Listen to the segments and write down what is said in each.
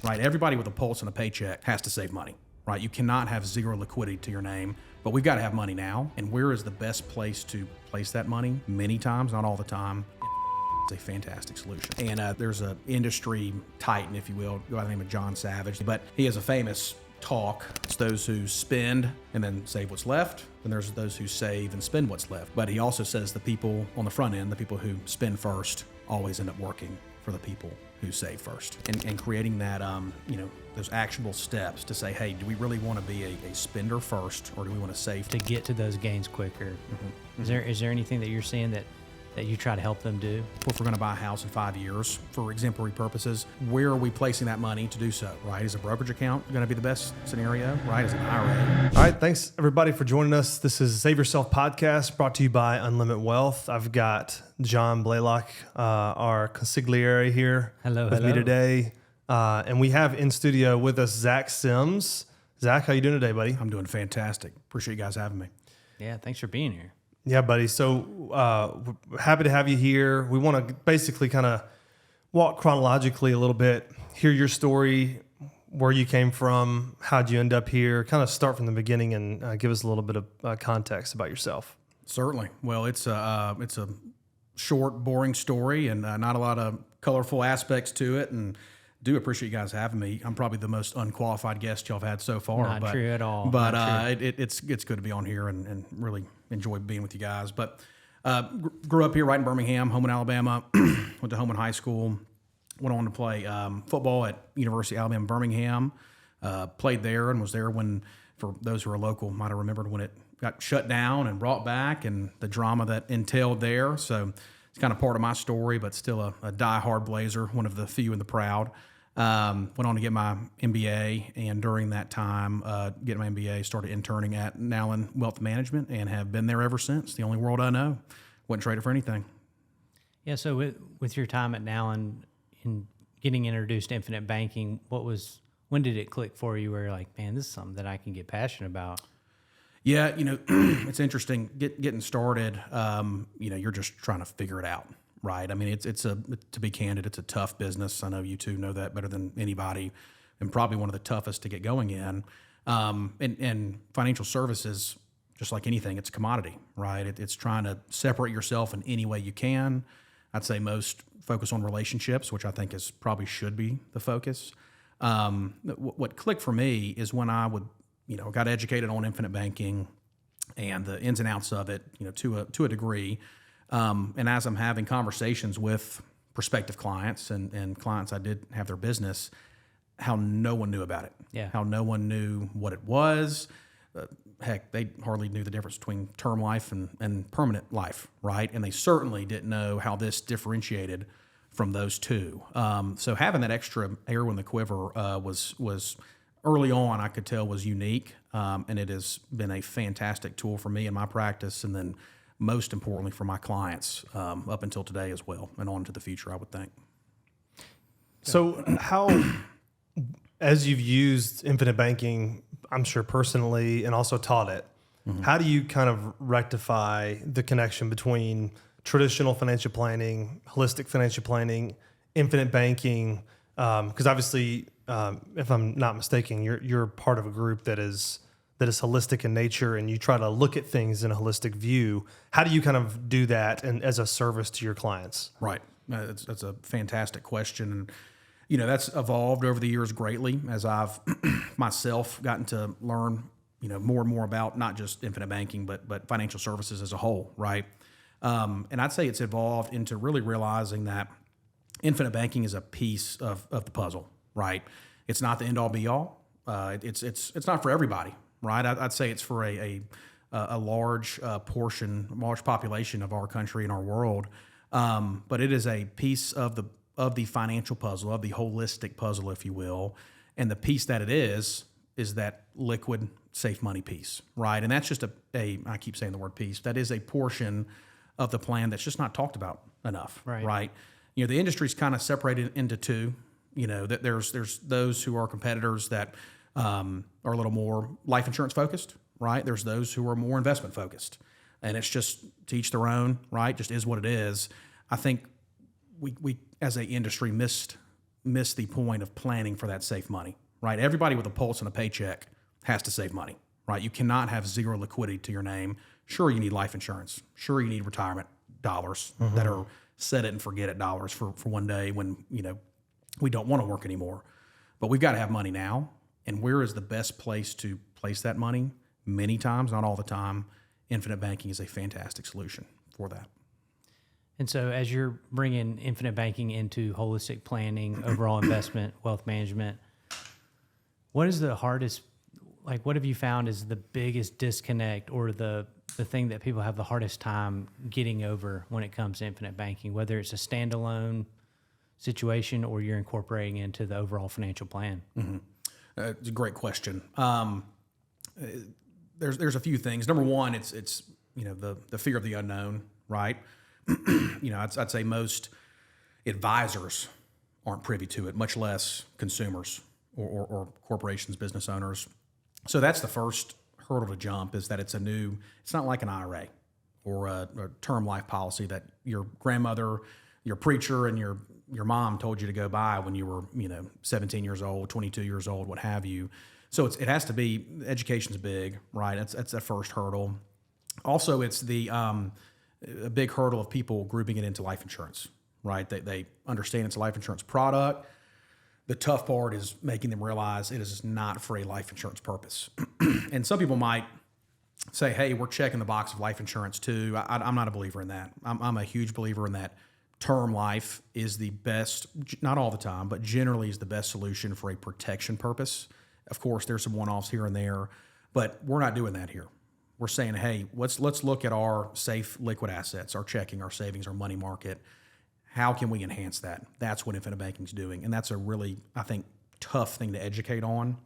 right? Everybody with a pulse and a paycheck has to save money, right? You cannot have zero liquidity to your name, but we've got to have money now. And where is the best place to place that money? Many times, not all the time. It's a fantastic solution. And there's an industry titan, if you will, by the name of John Savage, but he has a famous talk. It's those who spend and then save what's left, and there's those who save and spend what's left. But he also says the people on the front end, the people who spend first, always end up working for the people who save first. And creating that, those actionable steps to say, hey, do we really want to be a spender first, or do we want to save to get to those gains quicker? Is there anything that you're seeing that you try to help them do? If we're going to buy a house in 5 years for exemplary purposes, where are we placing that money to do so, right? Is a brokerage account going to be the best scenario, right? Is an IRA? All right, thanks everybody for joining us. This is Save Yourself Podcast brought to you by Unlimit Wealth. I've got John Blaylock, our consigliere here with me today. And we have in studio with us Zach Sims. Zach, how you doing today, buddy? I'm doing fantastic. Appreciate you guys having me. Yeah, thanks for being here. Yeah, buddy. So we're happy to have you here. We want to basically kind of walk chronologically a little bit, hear your story, where you came from, how'd you end up here, kind of start from the beginning and give us a little bit of context about yourself. Certainly. Well, it's a short, boring story and not a lot of colorful aspects to it. And do appreciate you guys having me. I'm probably the most unqualified guest y'all have had so far. Not true at all. But it's good to be on here and really enjoy being with you guys. But grew up here right in Birmingham, Homeland, Alabama. Went to Homeland High School. Went on to play football at University of Alabama, Birmingham. Played there and was there when, for those who are local, might have remembered when it got shut down and brought back and the drama that entailed there. So it's kind of part of my story, but still a die-hard Blazer, one of the few and the proud. Went on to get my MBA, and during that time, getting my MBA, started interning at Nalin Wealth Management, and have been there ever since. The only world I know. Wouldn't trade it for anything. Yeah. So with your time at Nalin and getting introduced to infinite banking, when did it click for you? Where you're like, man, this is something that I can get passionate about. Yeah, it's interesting getting started. You're just trying to figure it out. Right. I mean, to be candid, it's a tough business. I know you two know that better than anybody, and probably one of the toughest to get going in. And financial services, just like anything, it's a commodity, right? It's trying to separate yourself in any way you can. I'd say most focus on relationships, which I think probably should be the focus. What clicked for me is when I got educated on infinite banking and the ins and outs of it, to a degree. And as I'm having conversations with prospective clients and clients I did have their business, how no one knew about it. Yeah. How no one knew what it was. Heck, they hardly knew the difference between term life and permanent life, right? And they certainly didn't know how this differentiated from those two. So having that extra arrow in the quiver was early on, I could tell, was unique. And it has been a fantastic tool for me in my practice, and then most importantly for my clients up until today as well, and on to the future, I would think. So how, as you've used infinite banking, I'm sure personally, and also taught it, how do you kind of rectify the connection between traditional financial planning, holistic financial planning, infinite banking? Because obviously, if I'm not mistaken, you're part of a group that is holistic in nature, and you try to look at things in a holistic view. How do you kind of do that and as a service to your clients? Right. That's a fantastic question. And, that's evolved over the years greatly as I've myself gotten to learn, more and more about not just infinite banking, but financial services as a whole. Right. And I'd say it's evolved into really realizing that infinite banking is a piece of the puzzle. Right. It's not the end all be all. It's not for everybody. Right, I'd say it's for a large large population of our country and our world, but it is a piece of the financial puzzle, of the holistic puzzle, if you will. And the piece that it is that liquid, safe money piece, right? And that's just I keep saying the word piece. That is a portion of the plan that's just not talked about enough, right? The industry's kind of separated into two. That there's those who are competitors that are a little more life insurance focused, right? There's those who are more investment focused, and it's just to each their own, right? Just is what it is. I think we as a industry missed miss the point of planning for that safe money, right? Everybody with a pulse and a paycheck has to save money, right? You cannot have zero liquidity to your name. Sure, you need life insurance. Sure, you need retirement dollars that are set it and forget it dollars for one day when, we don't want to work anymore. But we've got to have money now. And where is the best place to place that money? Many times, not all the time, infinite banking is a fantastic solution for that. And so as you're bringing infinite banking into holistic planning, overall investment, wealth management, what is the hardest, what have you found is the biggest disconnect or the thing that people have the hardest time getting over when it comes to infinite banking, whether it's a standalone situation or you're incorporating into the overall financial plan? It's a great question. There's a few things. Number one, it's the fear of the unknown, right? I'd say most advisors aren't privy to it, much less consumers or corporations, business owners. So that's the first hurdle to jump, is that it's not like an IRA or a term life policy that your grandmother, your preacher, and your mom told you to go buy when you were 17 years old, 22 years old, what have you. So it has to be, education's big, right? That's the first hurdle. Also, it's a big hurdle of people grouping it into life insurance, right? They understand it's a life insurance product. The tough part is making them realize it is not for a life insurance purpose. And some people might say, hey, we're checking the box of life insurance too. I'm not a believer in that. I'm a huge believer in that term life is the best, not all the time, but generally is the best solution for a protection purpose. Of course, there's some one-offs here and there, but we're not doing that here. We're saying, hey, let's look at our safe liquid assets, our checking, our savings, our money market. How can we enhance that? That's what infinite banking is doing. And that's a really, I think, tough thing to educate on.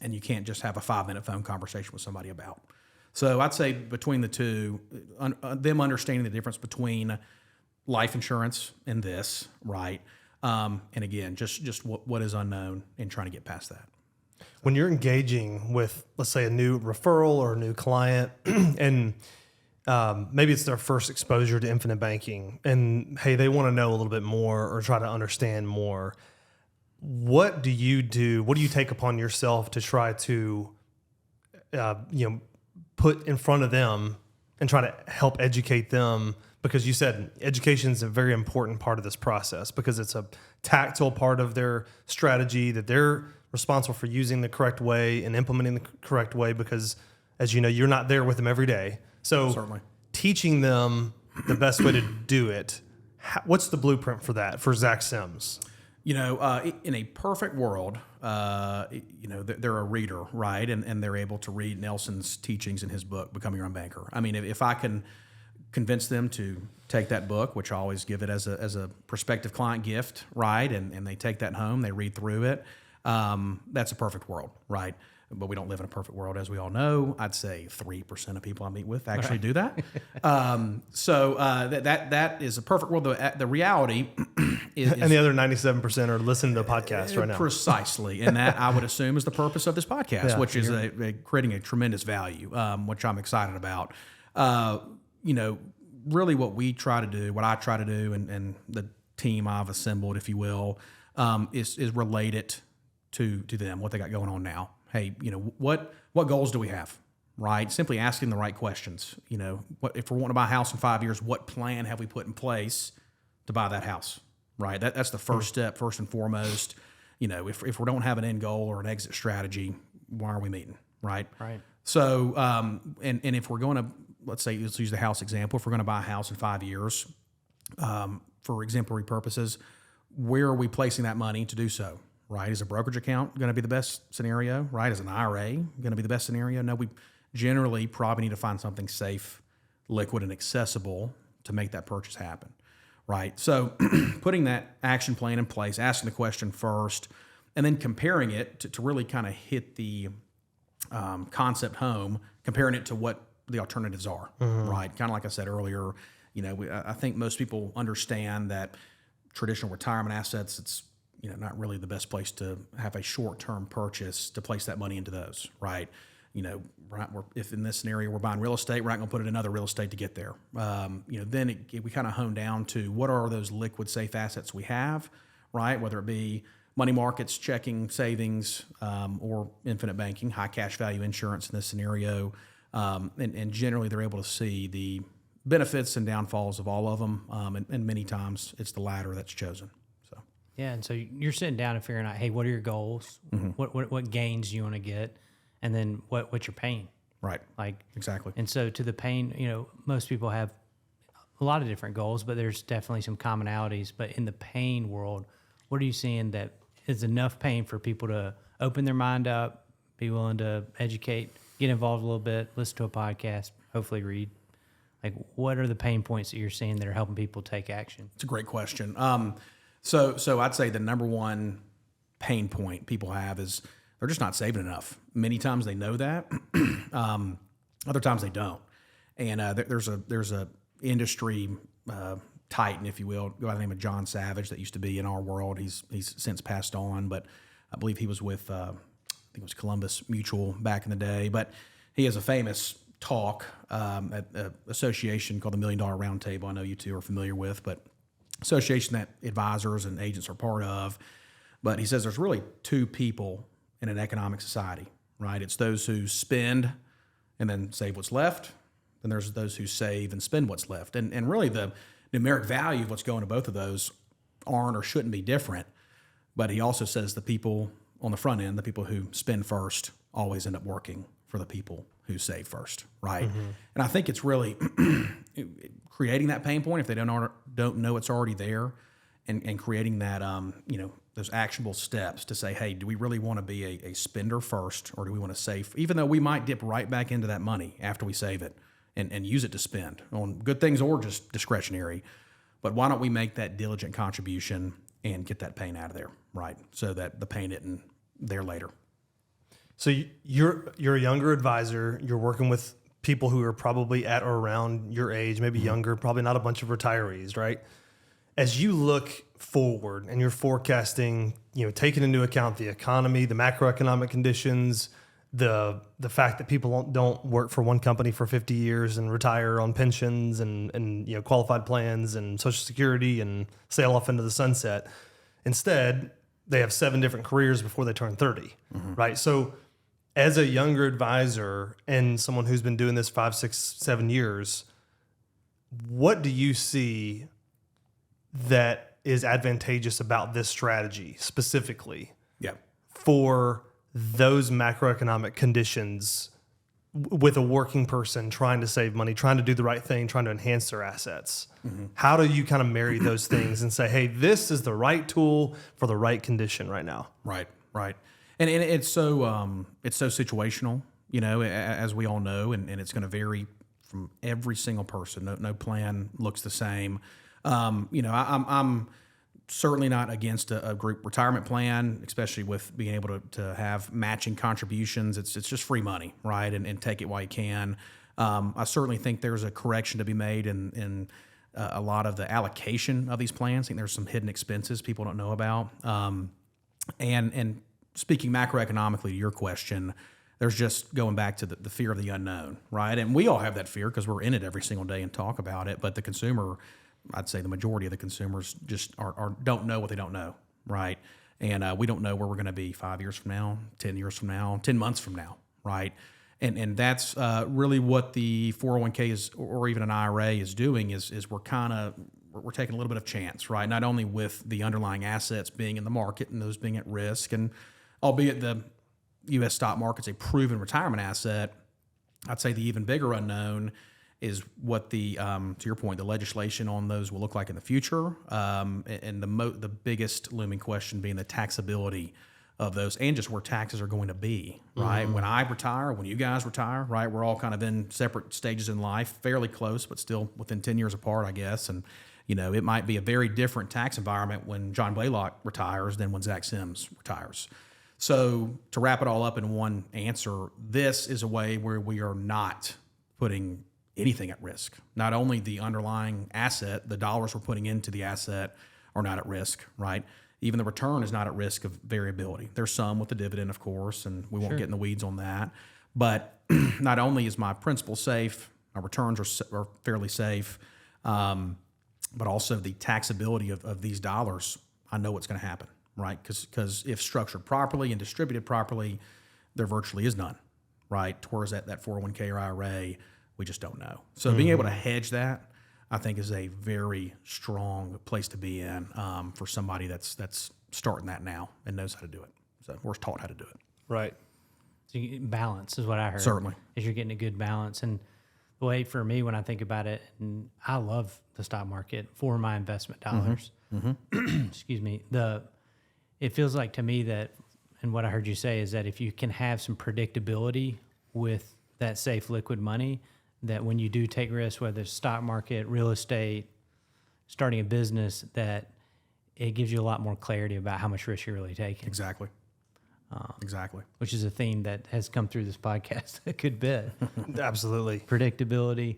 And you can't just have a 5-minute phone conversation with somebody about. So I'd say between the two, them understanding the difference between life insurance and this, right? And again, just what is unknown and trying to get past that. When you're engaging with, let's say, a new referral or a new client, and maybe it's their first exposure to infinite banking, and hey, they want to know a little bit more or try to understand more, what do you do? What do you take upon yourself to try to, put in front of them and try to help educate them? Because you said education is a very important part of this process, because it's a tactile part of their strategy that they're responsible for using the correct way and implementing the correct way, because, as you know, you're not there with them every day. So Certainly. Teaching them the best way to do it, what's the blueprint for that for Zach Sims? In a perfect world, they're a reader, right? And they're able to read Nelson's teachings in his book, Becoming Your Own Banker. I mean, if I can convince them to take that book, which I always give it as a prospective client gift, right? And they take that home, they read through it. That's a perfect world, right? But we don't live in a perfect world, as we all know. I'd say 3% of people I meet with actually do that. So that is a perfect world. The reality is... And the other 97% are listening to the podcast right now. Precisely. And that, I would assume, is the purpose of this podcast, which is creating a tremendous value, which I'm excited about. Really what I try to do, and the team I've assembled, if you will, is relate it to them, what they got going on now. Hey, what goals do we have, right? Simply asking the right questions. What if we want to buy a house in 5 years, what plan have we put in place to buy that house, right? That's the first step, first and foremost. If we don't have an end goal or an exit strategy, why are we meeting, right? Right. So, and if we're going to, let's use the house example. If we're going to buy a house in 5 years, for exemplary purposes, where are we placing that money to do so? Right? Is a brokerage account going to be the best scenario? Right? Is an IRA going to be the best scenario? No, we generally probably need to find something safe, liquid, and accessible to make that purchase happen. Right? So putting that action plan in place, asking the question first, and then comparing it to really kind of hit the concept home, comparing it to what the alternatives are. Right? Kind of like I said earlier, I think most people understand that traditional retirement assets, it's not really the best place to have a short-term purchase to place that money into those, right? If in this scenario we're buying real estate, we're not going to put it in other real estate to get there. Then we kind of hone down to what are those liquid, safe assets we have, right? Whether it be money markets, checking, savings, or infinite banking, high cash value insurance in this scenario. And generally they're able to see the benefits and downfalls of all of them. And many times it's the latter that's chosen. So, Yeah, and so you're sitting down and figuring out, hey, what are your goals? What gains you want to get, and then what's your pain? right. Like Exactly. And so to the pain, most people have a lot of different goals, but there's definitely some commonalities. But in the pain world, what are you seeing that is enough pain for people to open their mind up, be willing to educate, get involved a little bit, listen to a podcast, hopefully read? Like, what are the pain points that you're seeing that are helping people take action? It's a great question. So I'd say the number one pain point people have is they're just not saving enough. Many times they know that, other times they don't. And there's a industry titan, if you will, by the name of John Savage that used to be in our world. He's since passed on, but I believe he was with I think it was Columbus Mutual back in the day. But he has a famous talk at an association called the $1 Million Roundtable. I know you two are familiar with, but association that advisors and agents are part of. But he says there's really two people in an economic society, right? It's those who spend and then save what's left. Then there's those who save and spend what's left. And really the numeric value of what's going to both of those aren't or shouldn't be different. But he also says the people on the front end, the people who spend first, always end up working for the people who save first, right? And I think it's really creating that pain point if they don't know it's already there, and creating that those actionable steps to say, hey, do we really want to be a spender first, or do we want to save? Even though we might dip right back into that money after we save it and use it to spend on good things or just discretionary, but why don't we make that diligent contribution and get that pain out of there, right? So that the pain isn't there later. So you're a younger advisor. You're working with people who are probably at or around your age, maybe younger, probably not a bunch of retirees, right? As you look forward and you're forecasting, taking into account the economy, the macroeconomic conditions, the fact that people don't work for one company for 50 years and retire on pensions and qualified plans and Social Security and sail off into the sunset. Instead, they have 7 different careers before they turn 30, right? So as a younger advisor and someone who's been doing this 5, 6, 7 years, what do you see that is advantageous about this strategy specifically for those macroeconomic conditions with a working person trying to save money, trying to do the right thing, trying to enhance their assets? How do you kind of marry those things and say, hey, this is the right tool for the right condition right now? Right. And it's so situational, as we all know, and it's going to vary from every single person. No plan looks the same. I'm certainly not against a group retirement plan, especially with being able to have matching contributions. It's just free money, right? And take it while you can. I certainly think there's a correction to be made in a lot of the allocation of these plans. I think there's some hidden expenses people don't know about. And speaking macroeconomically to your question, there's just going back to the fear of the unknown, right? And we all have that fear because we're in it every single day and talk about it. But the consumer, I'd say the majority of the consumers just don't know what they don't know, right? And we don't know where we're going to be 5 years from now, 10 years from now, 10 months from now, right? And that's really what the 401k is, or even an IRA is doing, is we're taking a little bit of chance, right? Not only with the underlying assets being in the market and those being at risk, and albeit the U.S. stock market's a proven retirement asset, I'd say the even bigger unknown is what the, to your point, the legislation on those will look like in the future, and the biggest looming question being the taxability of those, and just where taxes are going to be, right? When I retire, when you guys retire, right? We're all kind of in separate stages in life, fairly close, but still within 10 years apart, I guess. And, it might be a very different tax environment when John Blaylock retires than when Zach Sims retires. So to wrap it all up in one answer, this is a way where we are not putting anything at risk. Not only the underlying asset, the dollars we're putting into the asset are not at risk, right? Even the return is not at risk of variability. There's some with the dividend, of course, and we won't get in the weeds on that. But not only is my principal safe, my returns are fairly safe, but also the taxability of these dollars, I know what's going to happen, right? Because if structured properly and distributed properly, there virtually is none, right? Towards that 401k or IRA, we just don't know. So being able to hedge that, I think, is a very strong place to be in for somebody that's starting that now and knows how to do it. So we're taught how to do it. Right. So balance is what I heard. Certainly. Is you're getting a good balance. And the way for me, when I think about it, and I love the stock market for my investment dollars. Excuse me. It feels like to me that, and what I heard you say is that if you can have some predictability with that safe liquid money, that when you do take risks, whether it's stock market, real estate, starting a business, that it gives you a lot more clarity about how much risk you're really taking. Exactly. Exactly. Which is a theme that has come through this podcast a good bit. Absolutely. Predictability,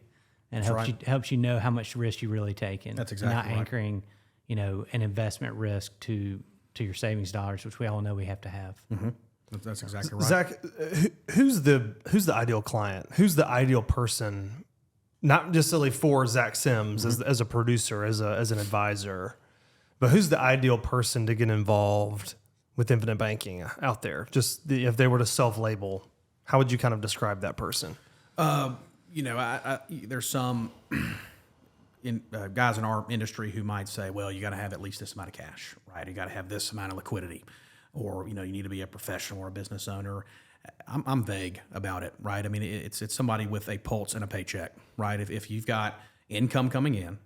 and That's helps you know how much risk you really taking. That's exactly not right. anchoring, an investment risk to your savings dollars, which we all know we have to have. That's exactly right. Zach, who's the ideal client? Who's the ideal person? Not necessarily for Zach Sims as a producer, as an advisor, but who's the ideal person to get involved with infinite banking out there? Just if they were to self-label, how would you kind of describe that person? There's some guys in our industry who might say, well, you got to have at least this amount of cash, right? You got to have this amount of liquidity, or you need to be a professional or a business owner. I'm vague about it, right? I mean, it's somebody with a pulse and a paycheck, right? If you've got income coming in,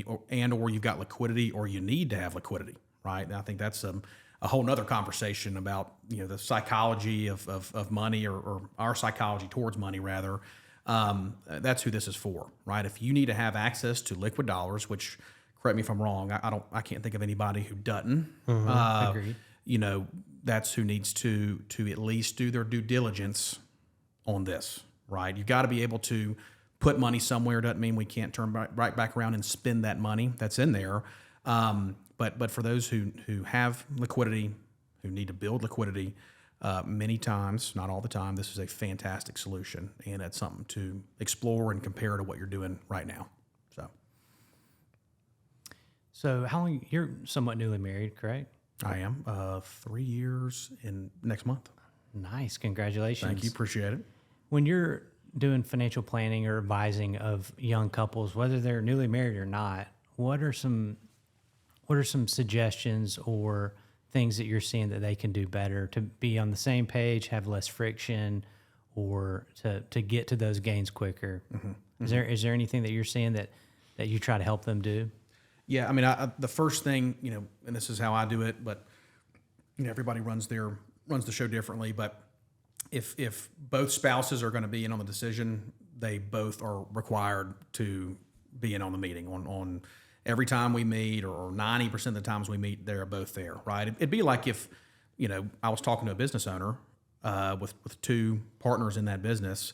or you've got liquidity, or you need to have liquidity, right? And I think that's a whole nother conversation about the psychology of money, or our psychology towards money rather. That's who this is for, right? If you need to have access to liquid dollars, which, correct me if I'm wrong, I can't think of anybody who doesn't. Agreed. That's who needs to at least do their due diligence on this, right? You've got to be able to put money somewhere. Doesn't mean we can't turn right back around and spend that money that's in there. But for those who have liquidity, who need to build liquidity, many times, not all the time, this is a fantastic solution, and it's something to explore and compare to what you're doing right now. So how long, you're somewhat newly married, correct? I am 3 years in next month. Nice. Congratulations. Thank you. Appreciate it. When you're doing financial planning or advising of young couples, whether they're newly married or not, what are some suggestions or things that you're seeing that they can do better to be on the same page, have less friction, or to get to those gains quicker? Is there anything that you're seeing that you try to help them do? Yeah, I mean, the first thing, and this is how I do it, but everybody runs the show differently. But if both spouses are going to be in on the decision, they both are required to be in on the meeting. On every time we meet, or 90% of the times we meet, they're both there, right? It'd be like if I was talking to a business owner with two partners in that business.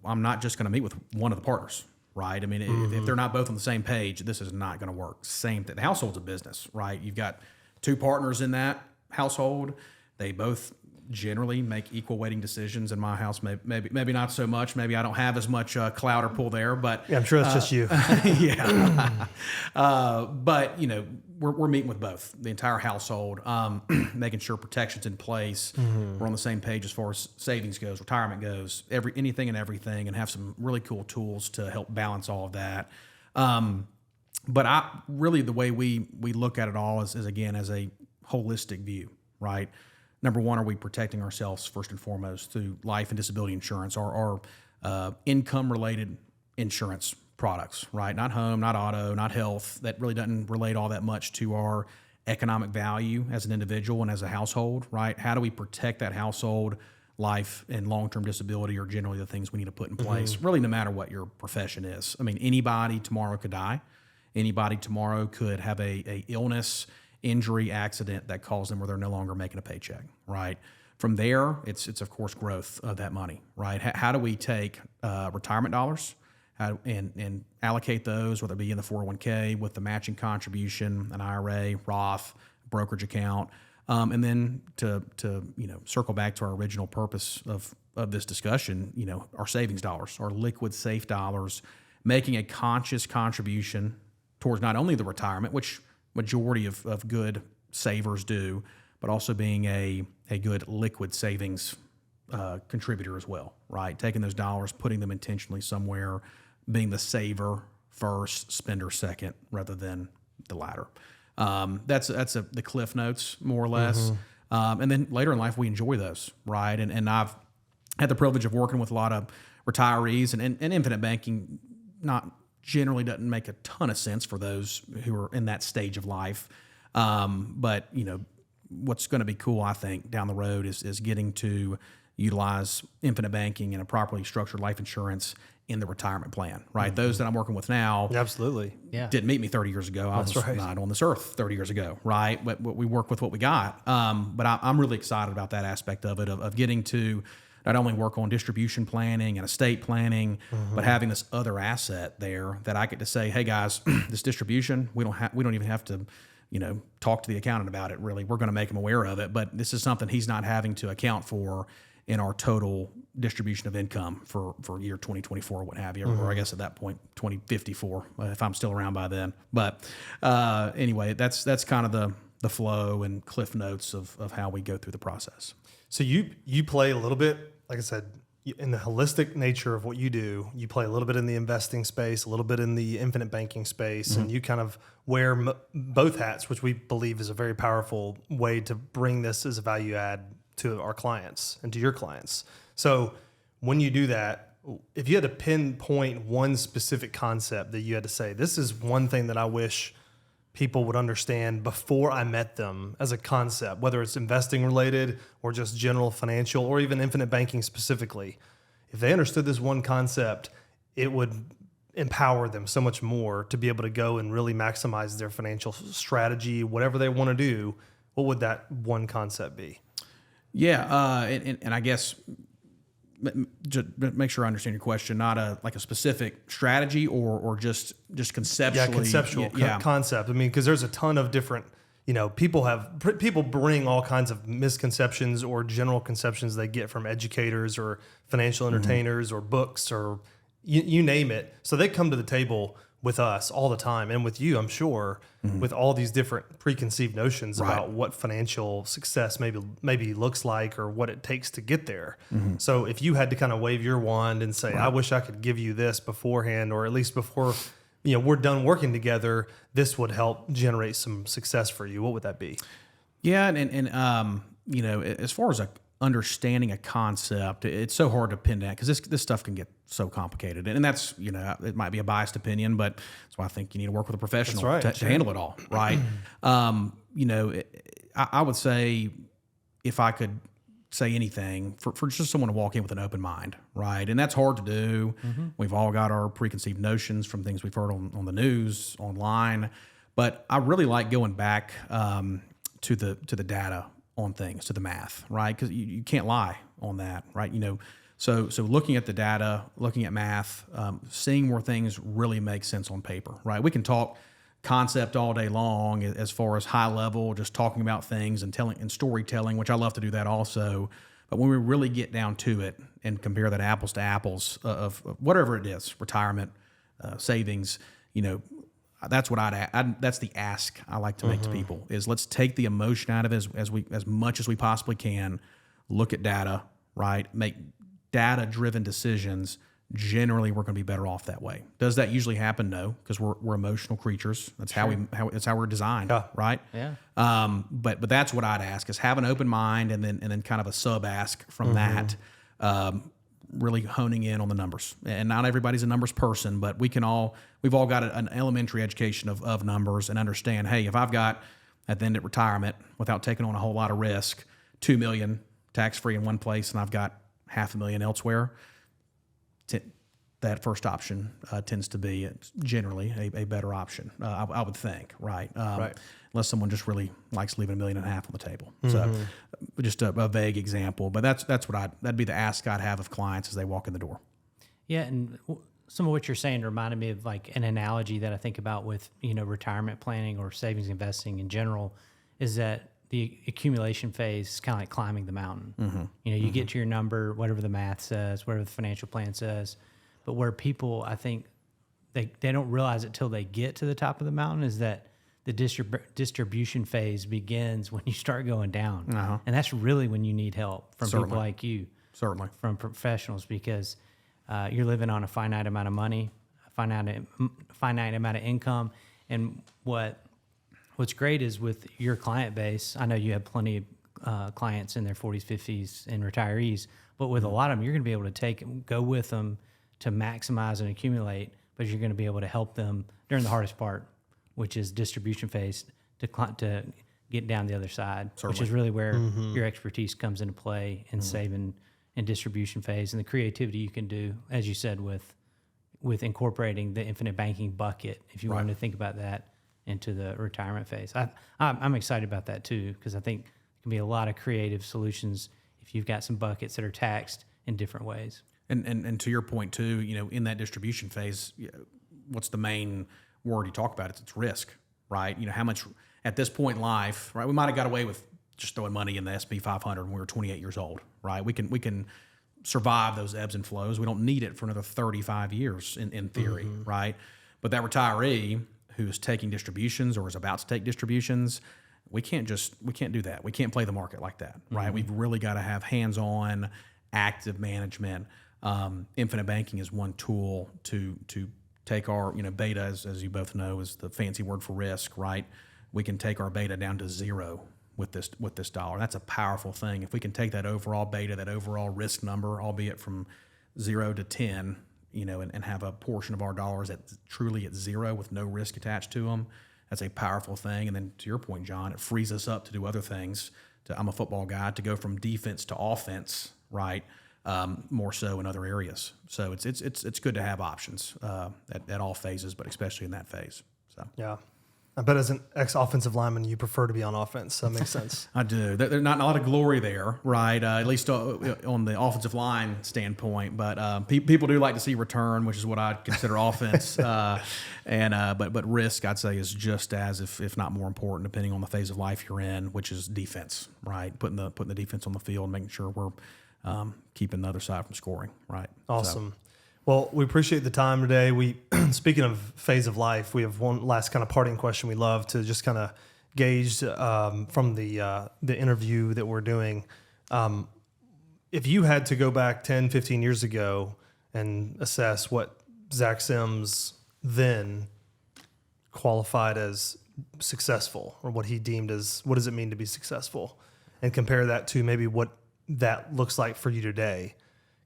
I'm not just going to meet with one of the partners. Right. I mean, if they're not both on the same page, this is not going to work. Same thing. The household's a business, right? You've got two partners in that household. They both generally make equal weighting decisions. In my house, maybe not so much. Maybe I don't have as much clout or pull there, but Yeah, I'm sure it's just you. yeah. But we're meeting with both the entire household, making sure protection's in place. We're on the same page as far as savings goes, retirement goes, anything and everything, and have some really cool tools to help balance all of that. But the way we look at it all is again as a holistic view, right? Number one, are we protecting ourselves first and foremost through life and disability insurance, or income-related insurance products, right? Not home, not auto, not health. That really doesn't relate all that much to our economic value as an individual and as a household, right? How do we protect that household? Life and long-term disability are generally the things we need to put in place, really no matter what your profession is. I mean, anybody tomorrow could die. Anybody tomorrow could have a illness, injury, accident that calls them where they're no longer making a paycheck, right? From there, it's of course growth of that money, right? How do we take retirement dollars and allocate those, whether it be in the 401k with the matching contribution, an IRA, Roth, brokerage account, and then to circle back to our original purpose of this discussion, our savings dollars, our liquid safe dollars, making a conscious contribution towards not only the retirement, which majority of good savers do, but also being a good liquid savings contributor as well, right? Taking those dollars, putting them intentionally somewhere, being the saver first, spender second, rather than the latter. That's the cliff notes, more or less. And then later in life, we enjoy those, right? And I've had the privilege of working with a lot of retirees, and infinite banking not generally doesn't make a ton of sense for those who are in that stage of life. But what's going to be cool, I think, down the road is getting to utilize infinite banking and a properly structured life insurance in the retirement plan, right? Those that I'm working with now Absolutely. Yeah. didn't meet me 30 years ago. I was not on this earth 30 years ago, right? But we work with what we got. But I'm really excited about that aspect of it, of getting to not only work on distribution planning and estate planning, but having this other asset there that I get to say, hey guys, this distribution, we don't even have to, talk to the accountant about it. Really, we're going to make him aware of it. But this is something he's not having to account for in our total distribution of income for year 2024 or what have you, or I guess at that point 2054 if I'm still around by then. But anyway, that's kind of the flow and cliff notes of how we go through the process. So you play a little bit, like I said, in the holistic nature of what you do. You play a little bit in the investing space, a little bit in the infinite banking space, and you kind of wear both hats, which we believe is a very powerful way to bring this as a value add to our clients and to your clients. So when you do that, if you had to pinpoint one specific concept that you had to say, this is one thing that I wish people would understand before I met them as a concept, whether it's investing related or just general financial or even infinite banking specifically, if they understood this one concept, it would empower them so much more to be able to go and really maximize their financial strategy, whatever they want to do. What would that one concept be? Yeah, and I guess just make sure I understand your question. Not a specific strategy or just conceptually. Yeah, conceptual concept. I mean, because there's a ton of different. People bring all kinds of misconceptions or general conceptions they get from educators or financial entertainers or books or you name it. So they come to the table with us all the time, and with you, I'm sure, with all these different preconceived notions about what financial success maybe looks like or what it takes to get there. So if you had to kind of wave your wand and say, I wish I could give you this beforehand, or at least before we're done working together, this would help generate some success for you, what would that be? Yeah, and as far as understanding a concept, it's so hard to pin down because this stuff can get so complicated, and that's it might be a biased opinion, but that's why I think you need to work with a professional to handle it all, right? I would say if I could say anything for just someone to walk in with an open mind, right? And that's hard to do. We've all got our preconceived notions from things we've heard on the news, online, but I really like going back to the data on things, to the math, right? Because you can't lie on that, right? So looking at the data, looking at math, seeing where things really make sense on paper, right? We can talk concept all day long as far as high level, just talking about things and telling and storytelling, which I love to do that also. But when we really get down to it and compare that apples to apples of whatever it is, retirement, savings, that's what that's the ask I like to make to people is let's take the emotion out of it as much as we possibly can. Look at data, right? Make data-driven decisions. Generally, we're going to be better off that way. Does that usually happen? No, because we're emotional creatures. That's that's how we're designed, right? Yeah. But that's what I'd ask is have an open mind and then kind of a sub ask from that. Really honing in on the numbers, and not everybody's a numbers person, but we've all got an elementary education of numbers and understand, hey, if I've got at the end of retirement without taking on a whole lot of risk, $2 million tax-free in one place, and I've got $500,000 elsewhere, that first option tends to be generally a better option. I would think, right? Unless someone just really likes leaving $1.5 million on the table. So just a vague example, but that'd be the ask I'd have of clients as they walk in the door. Yeah, and some of what you're saying reminded me of like an analogy that I think about with retirement planning or savings investing in general, is that the accumulation phase is kind of like climbing the mountain. You get to your number, whatever the math says, whatever the financial plan says, but where people, I think, they don't realize it till they get to the top of the mountain is that the distribution phase begins when you start going down. Uh-huh. And that's really when you need help from Certainly. people like you, Certainly. from professionals, because you're living on a finite amount of money, a finite amount of income. And what's great is with your client base, I know you have plenty of clients in their 40s, 50s, and retirees, but with a lot of them, you're going to be able to go with them to maximize and accumulate, but you're going to be able to help them during the hardest part, which is distribution phase, to get down the other side, which is really where your expertise comes into play in saving and distribution phase, and the creativity you can do, as you said, with incorporating the infinite banking bucket, if you wanted to think about that, into the retirement phase. I'm excited about that too, because I think there can be a lot of creative solutions if you've got some buckets that are taxed in different ways. And to your point too, in that distribution phase, what's the main word you talk about? It's risk, right? How much at this point in life, right? We might have got away with just throwing money in the SP 500 when we were 28 years old, right? We can survive those ebbs and flows. We don't need it for another 35 years in theory, right? But that retiree who's taking distributions or is about to take distributions, we can't do that. We can't play the market like that, right? We've really got to have hands-on, active management. Infinite banking is one tool to take our, beta, as you both know, is the fancy word for risk, right? We can take our beta down to zero with this dollar. That's a powerful thing. If we can take that overall beta, that overall risk number, albeit from 0 to 10, and have a portion of our dollars truly at zero with no risk attached to them, that's a powerful thing. And then to your point, John, it frees us up to do other things. I'm a football guy, to go from defense to offense, right? More so in other areas. So it's good to have options at all phases, but especially in that phase. So Yeah. I bet as an ex-offensive lineman, you prefer to be on offense. So that makes sense. I do. There's not a lot of glory there, right? At least on the offensive line standpoint. But people do like to see return, which is what I'd consider offense. But risk, I'd say, is just as, if not more important, depending on the phase of life you're in, which is defense, right? Putting the defense on the field, making sure we're keeping the other side from scoring, right? Awesome. Well, we appreciate the time today. Speaking of phase of life, we have one last kind of parting question we love to just kind of gauge from the interview that we're doing. If you had to go back 10, 15 years ago and assess what Zach Sims then qualified as successful, or what he deemed as, what does it mean to be successful, and compare that to maybe what that looks like for you today,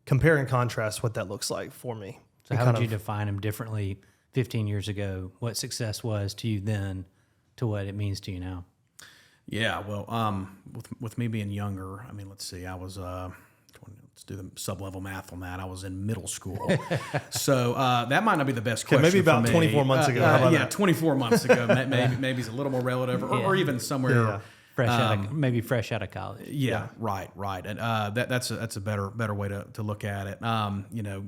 compare and contrast what that looks like for me. So how would you define them differently 15 years ago, what success was to you then to what it means to you now? Yeah, well, with me being younger, I mean, let's see, I was, let's do the sub-level math on that. I was in middle school. So that might not be the best question. Maybe about 24 months ago. How about that? 24 months ago. Maybe it's a little more relative, or even somewhere. Yeah. Fresh out of college. Yeah, right. And that's a better way to look at it.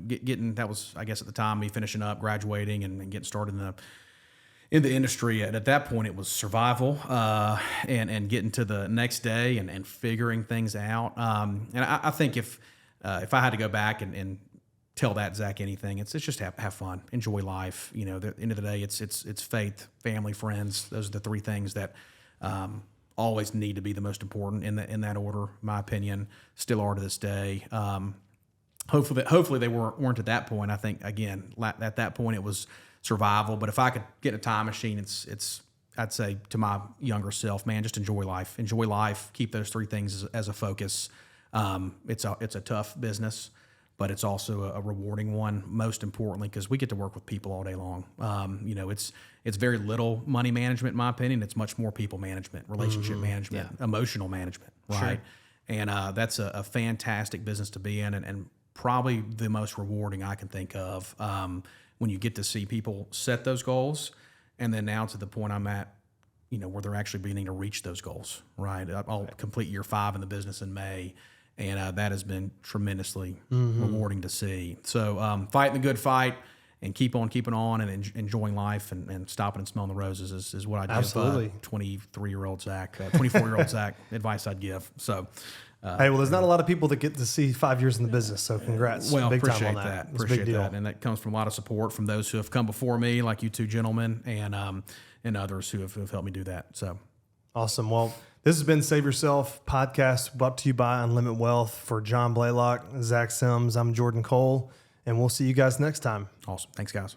Getting, that was, I guess, at the time, me finishing up, graduating, and getting started in the industry. At that point, it was survival and getting to the next day and figuring things out. And I think if I had to go back and tell that Zach anything, it's just have fun, enjoy life. At the end of the day, it's faith, family, friends. Those are the three things that always need to be the most important in that order, in my opinion, still are to this day. Hopefully they weren't at that point. I think, again, at that point it was survival. But if I could get a time machine, it's I'd say to my younger self, man, just enjoy life, keep those three things as a focus. It's a tough business, but it's also a rewarding one, most importantly, because we get to work with people all day long. It's very little money management, in my opinion. It's much more people management, relationship management, emotional management, right? Sure. And that's a fantastic business to be in, and probably the most rewarding I can think of when you get to see people set those goals, and then now to the point I'm at, where they're actually beginning to reach those goals, right? I'll complete year 5 in the business in May. And that has been tremendously rewarding to see. So fighting the good fight and keep on keeping on and enjoying life and stopping and smelling the roses is what I'd give 23-year-old Zach, 24-year-old Zach advice I'd give. So Hey, well, there's not a lot of people that get to see 5 years in the business, so congrats. Well, Big time appreciate on that. It's a Appreciate big deal. that. And that comes from a lot of support from those who have come before me, like you two gentlemen, and others who have helped me do that. So Awesome. Well, this has been Save Yourself podcast brought to you by Unlimit Wealth. For John Blaylock, Zach Sims, I'm Jordan Cole, and we'll see you guys next time. awesome. Thanks, guys.